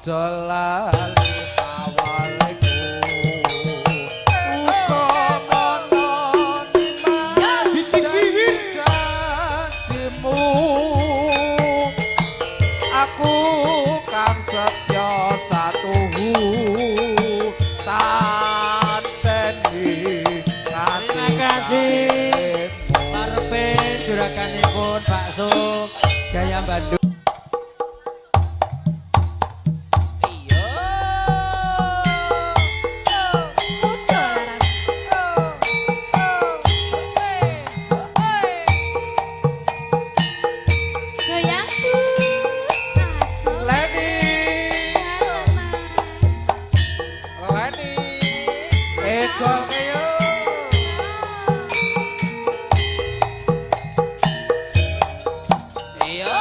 aja lali awaleku uga mono nimani janjimu aku kang setya satuhu tanteni Terima kasih. Karepe juraganipun bakso Jaya Bandung. Udah laras. Goyang Bu. Masuk. Leni Halo Mas. Leni Eko Neo Iya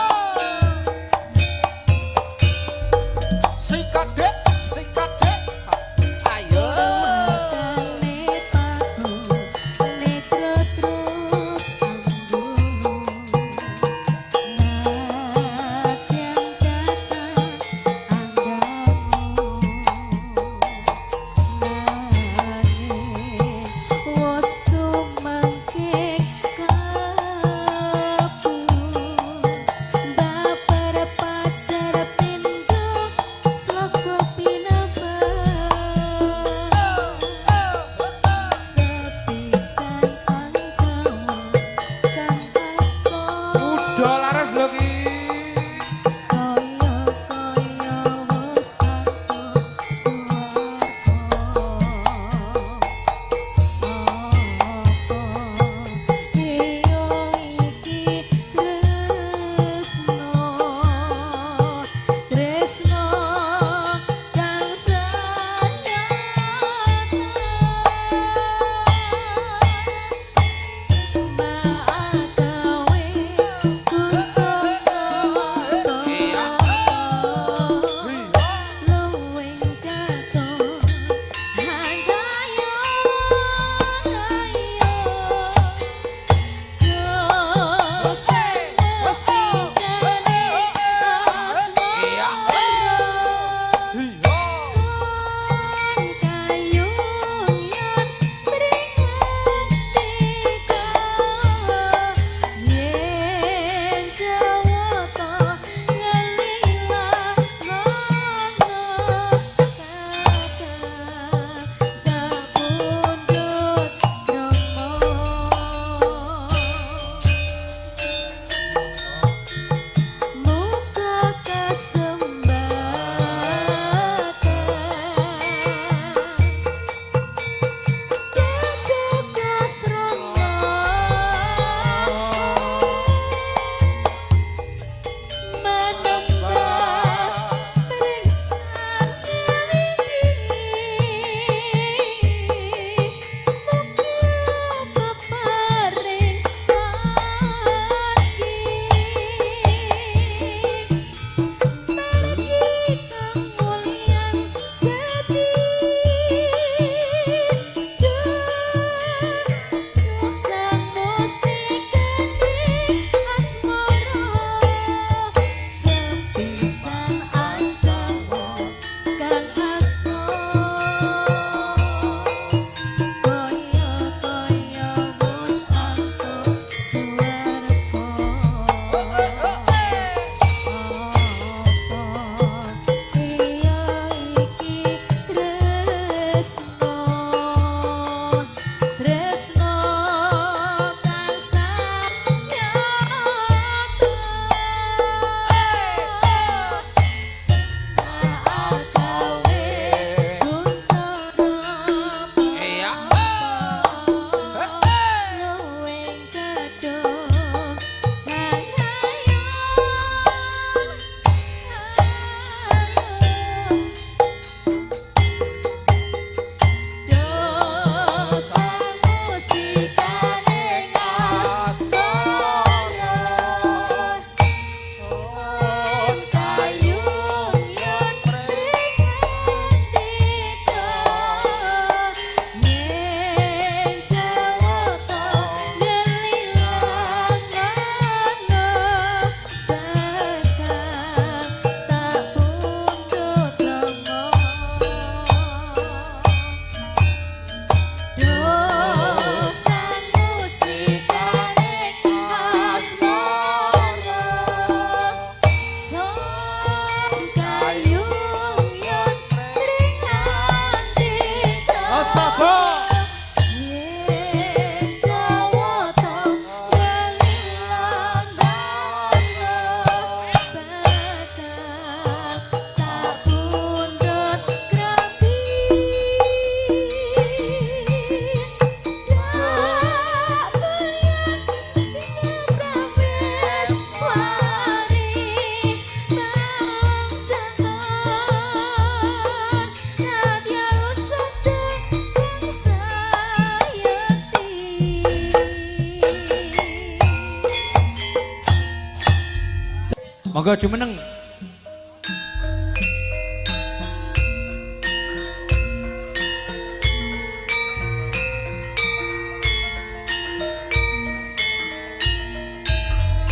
Monggo jumeneng.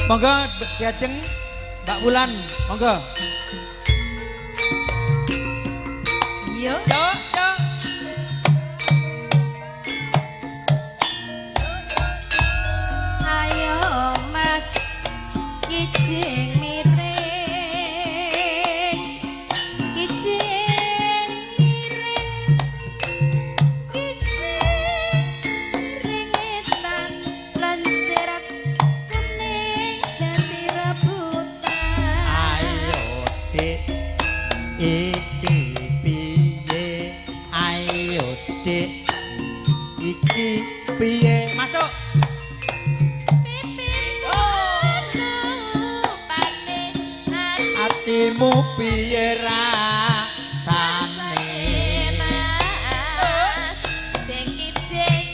Monggo diajeng Mbak Wulan, monggo. Yo. Yo, yo. Ayo Mas kijing miring. Kijing miring. Kijing miring etan lencerat kuning dadi rebutan. Ayo dik iki piye? Ayo dik iki piye? Masuk. Atimu piye rasane? Mas, sing kijing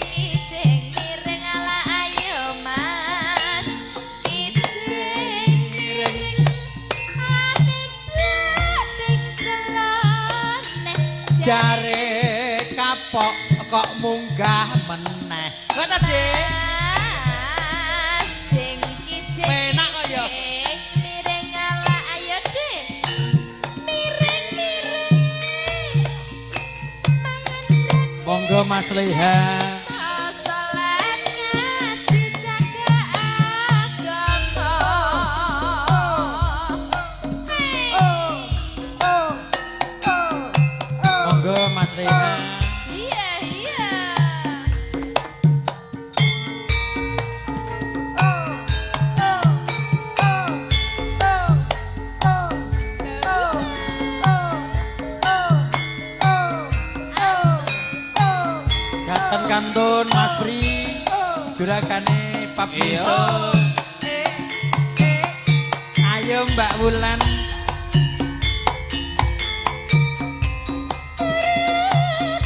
miring ala ayo Mas. Kijing miring ati blating celone Jare kapok kok munggah meneh. Kok ta, Dik? Mas, sing kijing Penak kok ya? miring ala ayo Dik. Miring-miring mangan brajing. Monggo Mas Leha. Salat ngaji jaga agama. Monggo Mas Leha. Iya, iya. Gaten kantun Mas Pri. Juragane Pak Biso. Ayo Mbak Wulan.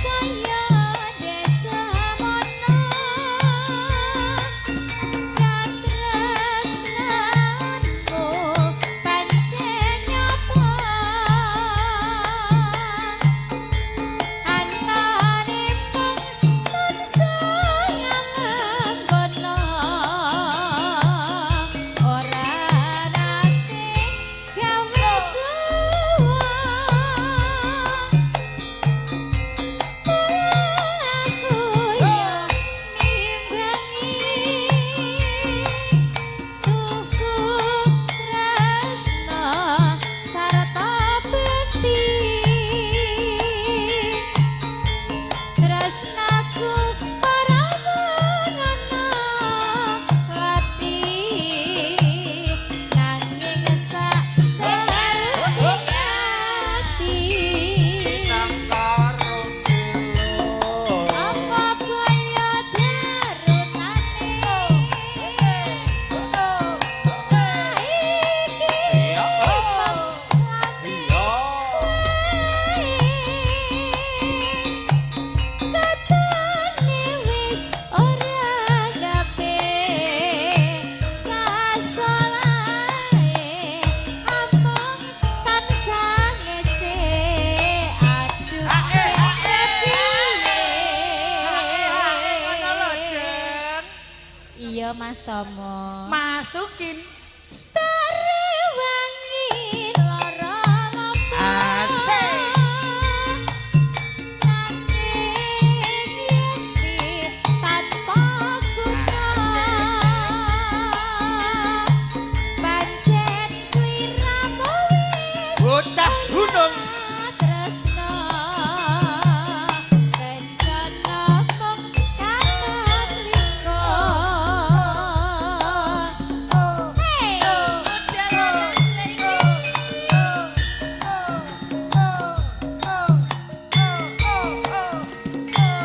Kaya desa mono katresnanku pancen nyapa antaripun tansah nganggono ora nate gawe juang. Aku yo nimbangi tuku tresno sarta bekti tresnaku ora ngono lati nanging sak harus hati. Apa kaya darutane saiki katane wis ora gape sasolae among tansah ngece aduh Ngono lho, Jen. iya Mas Tomo Masukin. Tarewangi lara lopo Asik. nanging yen tanpa guna pancen sliramu wis Bocah gunung. tresno rencana mung katon lingkon. Hey,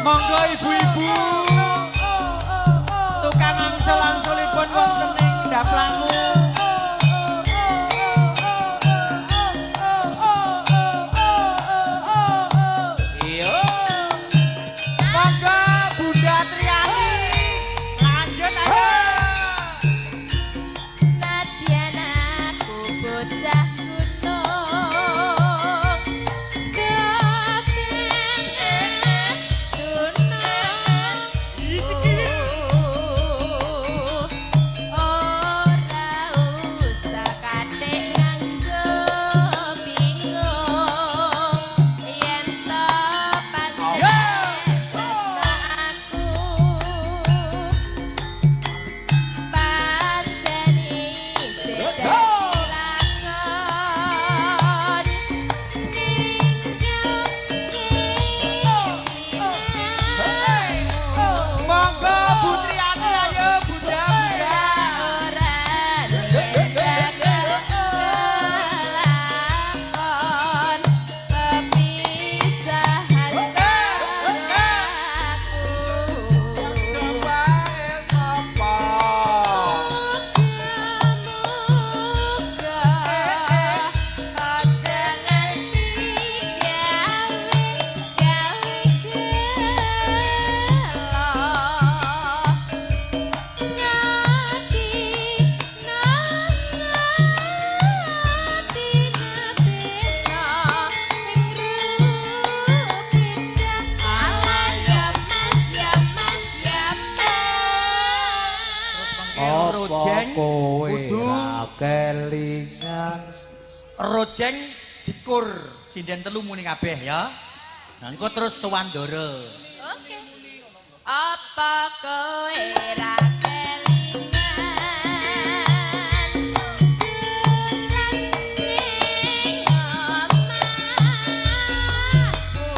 Monggo ibu-ibu. Tukang angsel-angselipun wonten ing Daplangu. Rojeng dikur sinden telu muni kabeh ya. Nah, engko terus Sewandara. Oke. Apa kowe ra kelingan ning omahku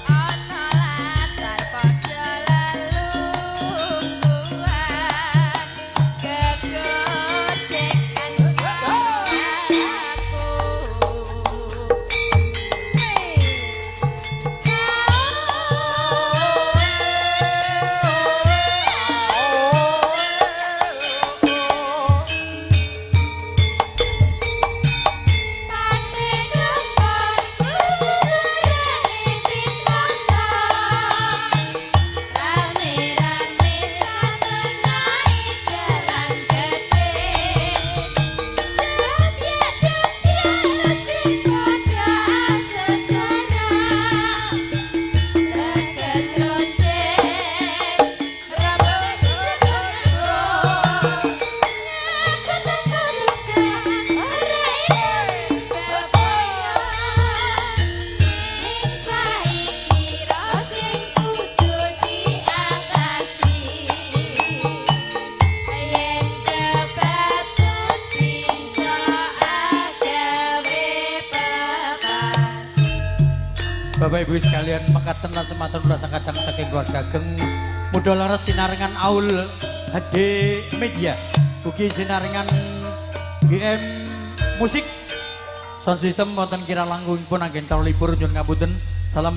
ana latar padha lelungguhan kegocekan aku. Bapak Ibu sekalian mekaten lan semanten kula sakadang saking keluarga Ageng mudah laras sinarengan Aul HD Media ugi sinarengan GM Musik sound system wonten kira langkungipun anggen karo libur nyuwun ngapunten. Salam